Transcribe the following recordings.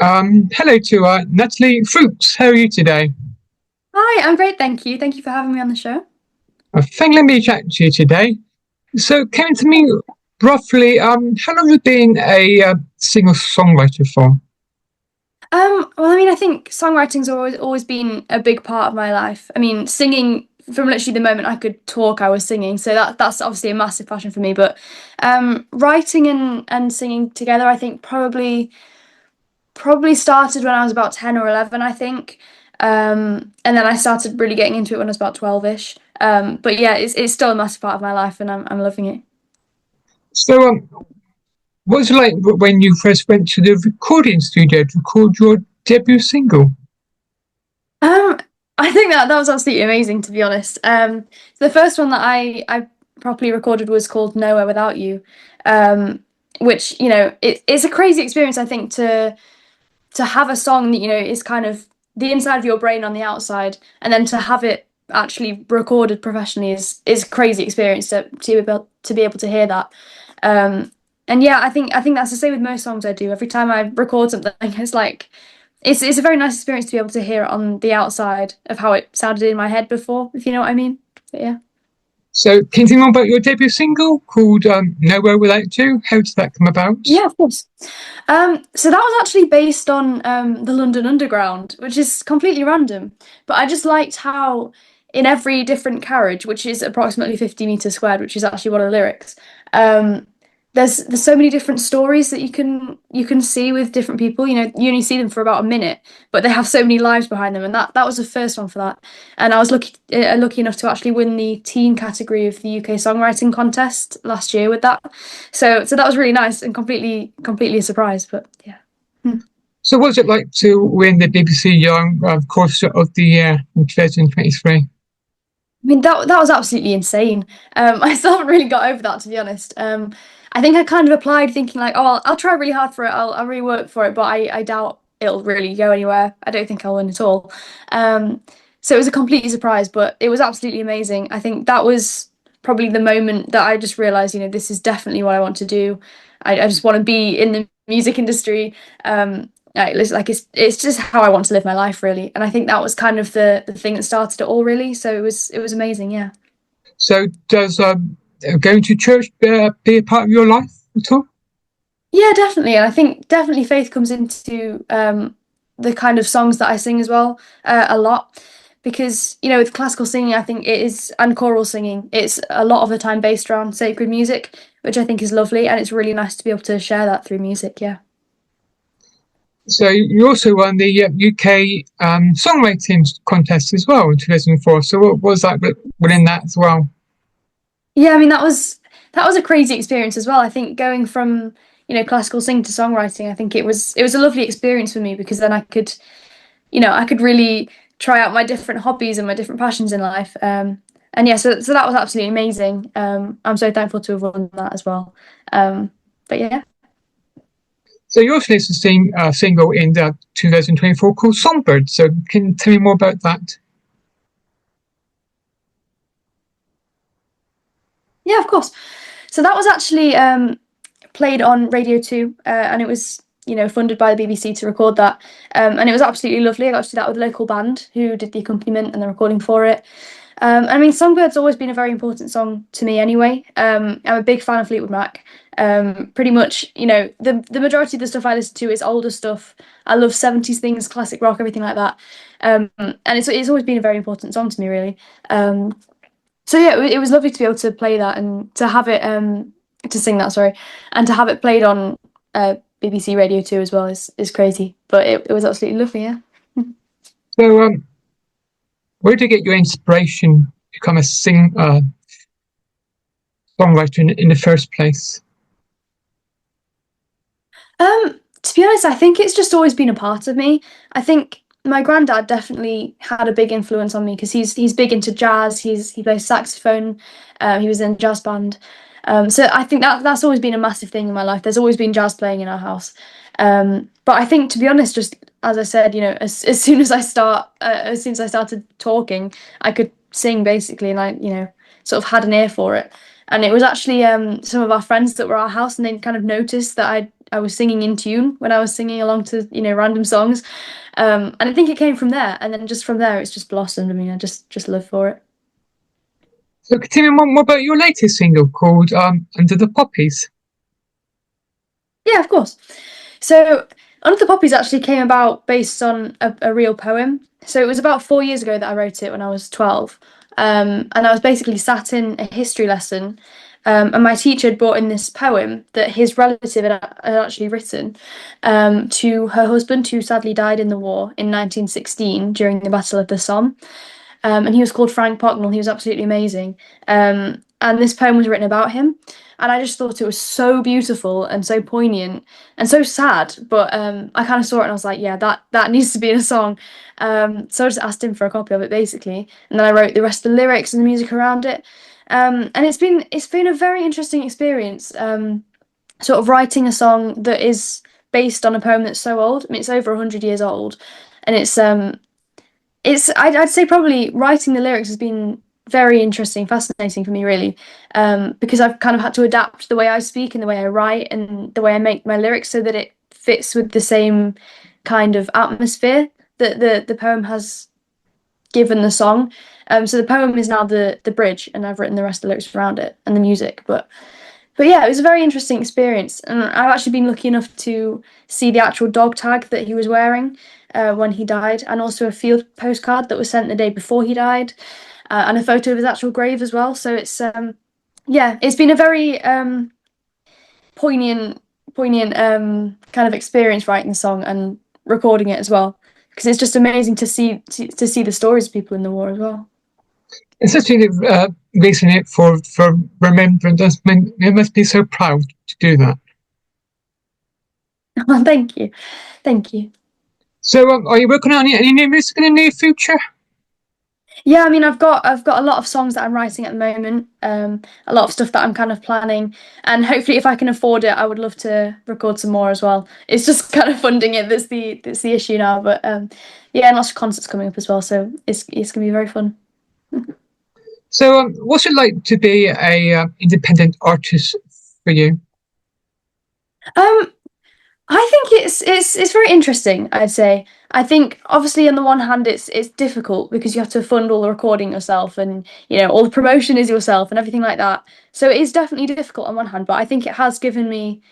Hello to Natalie Fooks. How are you today? Hi, I'm great, thank you. Thank you for having me on the show. Thank let me chat to you today. So, can to me roughly, how long have you been a singer-songwriter for? Well, I mean, I think songwriting's always been a big part of my life. I mean, singing from literally the moment I could talk, I was singing. So that's obviously a massive passion for me. But writing and singing together, I think probably started when I was about 10 or 11, I think. And then I started really getting into it when I was about 12-ish. But yeah, it's still a massive part of my life, and I'm loving it. So, what was it like when you first went to the recording studio to record your debut single? Um, I think that was absolutely amazing, to be honest. The first one that I properly recorded was called Nowhere Without You, which it's a crazy experience. I think to have a song that is kind of the inside of your brain on the outside, and then to have it actually recorded professionally is a crazy experience to be able to hear that. Um, and yeah, I think that's the same with most songs I do. Every time I record something, it's like it's a very nice experience to be able to hear it on the outside of how it sounded in my head before, if you know what I mean. But yeah. So, can you tell me more about your debut single called "Nowhere Without You"? How did that come about? Yeah, of course. So that was actually based on the London Underground, which is completely random. But I just liked how in every different carriage, which is approximately 50 meters squared, which is actually one of the lyrics, um, there's so many different stories that you can see with different people. You only see them for about a minute, but they have so many lives behind them, and that was the first one for that. And I was lucky enough to actually win the teen category of the UK songwriting contest last year with that. So that was really nice and completely a surprise. But yeah. Hmm. So, what was it like to win the BBC Young Course of the Year in 2023? I mean, that was absolutely insane. I still haven't really got over that, to be honest. I think I kind of applied thinking like, oh, I'll try really hard for it. I'll really work for it, but I doubt it'll really go anywhere. I don't think I'll win at all. Um, so it was a complete surprise, but it was absolutely amazing. I think that was probably the moment that I just realized, this is definitely what I want to do. I just want to be in the music industry. It's just how I want to live my life, really. And I think that was kind of the thing that started it all, really. So it was amazing, yeah. So, does going to church be a part of your life at all? Yeah, definitely. And I think definitely faith comes into the kind of songs that I sing as well, a lot. Because, with classical singing, I think it is, and choral singing, it's a lot of the time based around sacred music, which I think is lovely. And it's really nice to be able to share that through music, yeah. So you also won the UK songwriting contest as well in 2004. So what was that winning that as well? Yeah, I mean that was a crazy experience as well. I think going from, classical singing to songwriting, I think it was a lovely experience for me because then I could really try out my different hobbies and my different passions in life. And yeah, so that was absolutely amazing. I'm so thankful to have won that as well. But yeah. So you also released a single in 2024 called Songbird. So can you tell me more about that? Yeah, of course. So that was actually played on Radio 2, and it was, funded by the BBC to record that. And it was absolutely lovely. I got to do that with a local band who did the accompaniment and the recording for it. I mean, Songbird's always been a very important song to me anyway. I'm a big fan of Fleetwood Mac. Pretty much, the majority of the stuff I listen to is older stuff. I love 70s things, classic rock, everything like that. And it's always been a very important song to me, really. So yeah, it was lovely to be able to play that and to have it to sing that, sorry, and to have it played on BBC Radio 2 as well is crazy. But it was absolutely lovely, yeah. So where did you get your inspiration to become a songwriter in the first place? To be honest, I think it's just always been a part of me. I think my granddad definitely had a big influence on me because he's big into jazz. He plays saxophone. He was in a jazz band. So I think that's always been a massive thing in my life. There's always been jazz playing in our house. But I think, to be honest, just as I said, as soon as as soon as I started talking, I could sing basically, and I, sort of had an ear for it. And it was actually some of our friends that were at our house, and they kind of noticed that I was singing in tune when I was singing along to, random songs. And I think it came from there, and then just from there it's just blossomed. I mean, I just live for it. So, tell me more about your latest single called Under the Poppies. Yeah, of course. So, Under the Poppies actually came about based on a real poem. So, it was about 4 years ago that I wrote it when I was 12. And I was basically sat in a history lesson, and my teacher had brought in this poem that his relative had actually written to her husband, who sadly died in the war in 1916 during the Battle of the Somme. And he was called Frank Pocknell. He was absolutely amazing. And this poem was written about him. And I just thought it was so beautiful and so poignant and so sad. But I kind of saw it and I was like, yeah, that needs to be in a song. So I just asked him for a copy of it, basically. And then I wrote the rest of the lyrics and the music around it. And it's been a very interesting experience, sort of writing a song that is based on a poem that's so old. I mean, it's over 100 years old. And I'd say probably writing the lyrics has been very interesting, fascinating for me, really, because I've kind of had to adapt the way I speak and the way I write and the way I make my lyrics so that it fits with the same kind of atmosphere that the poem has given the song. So the poem is now the bridge, and I've written the rest of the lyrics around it and the music. But yeah, it was a very interesting experience, and I've actually been lucky enough to see the actual dog tag that he was wearing when he died, and also a field postcard that was sent the day before he died, and a photo of his actual grave as well. So it's been a very poignant kind of experience writing the song and recording it as well, because it's just amazing to see the stories of people in the war as well. Especially releasing it for remembrance. You must be so proud to do that. Well, thank you. So, are you working on any new music in the near future? Yeah, I mean, I've got a lot of songs that I'm writing at the moment. A lot of stuff that I'm kind of planning, and hopefully, if I can afford it, I would love to record some more as well. It's just kind of funding it that's the issue now. But yeah, and lots of concerts coming up as well, so it's gonna be very fun. So, what's it like to be a independent artist for you? Um, I think it's very interesting, I'd say. I think obviously on the one hand it's difficult because you have to fund all the recording yourself, and all the promotion is yourself and everything like that. So it is definitely difficult on one hand, but I think it has given me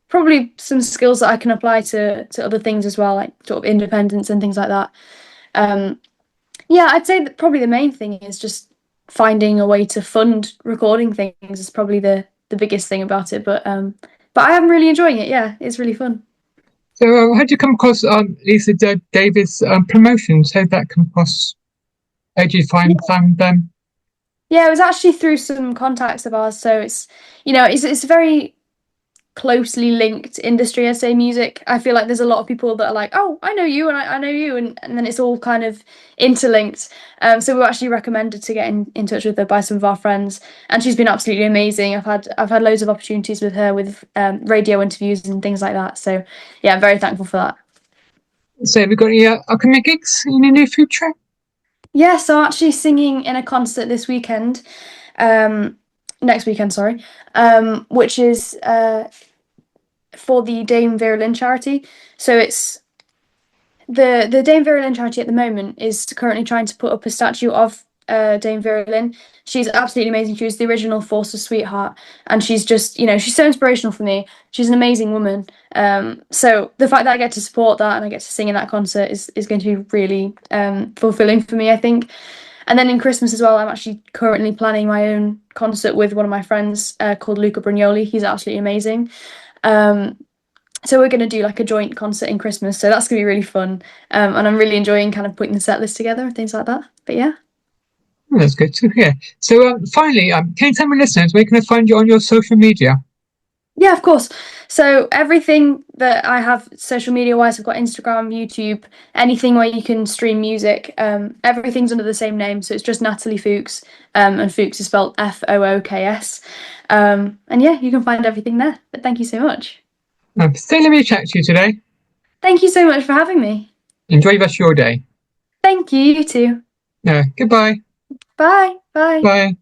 probably some skills that I can apply to other things as well, like sort of independence and things like that. Um, yeah, I'd say that probably the main thing is just finding a way to fund recording things is probably the biggest thing about it. But I am really enjoying it. Yeah, it's really fun. So, how did you come across Lisa Davies promotions? How did that come across? How did you found them? Yeah, it was actually through some contacts of ours. So it's a very closely linked industry, I say, music. I feel like there's a lot of people that are like, oh, I know you and I know you, and then it's all kind of interlinked. So we were actually recommended to get in touch with her by some of our friends, and she's been absolutely amazing. I've had loads of opportunities with her with radio interviews and things like that. So yeah, I'm very thankful for that. So, have you got any upcoming gigs in the near future? Yeah, so I'm actually singing in a concert this weekend, next weekend, sorry, which is for the Dame Vera Lynn charity. So it's the Dame Vera Lynn charity at the moment is currently trying to put up a statue of Dame Vera Lynn. She's absolutely amazing. She was the original Forces sweetheart, and she's just, she's so inspirational for me. She's an amazing woman. So the fact that I get to support that and I get to sing in that concert is going to be really fulfilling for me, I think. And then in Christmas as well, I'm actually currently planning my own concert with one of my friends called Luca Brignoli. He's absolutely amazing. So we're going to do like a joint concert in Christmas. So that's going to be really fun. And I'm really enjoying kind of putting the set list together and things like that. But yeah. Oh, that's good to hear. So, finally, can you tell my listeners where can I find you on your social media? Yeah, of course. So everything that I have social media wise, I've got Instagram, YouTube, anything where you can stream music. Everything's under the same name, so it's just Natalie Fooks, and Fooks is spelled Fooks. And yeah, you can find everything there. But thank you so much. So lovely to chat to you today. Thank you so much for having me. Enjoy the rest of your day. Thank you. You too. Goodbye. Bye. Bye. Bye.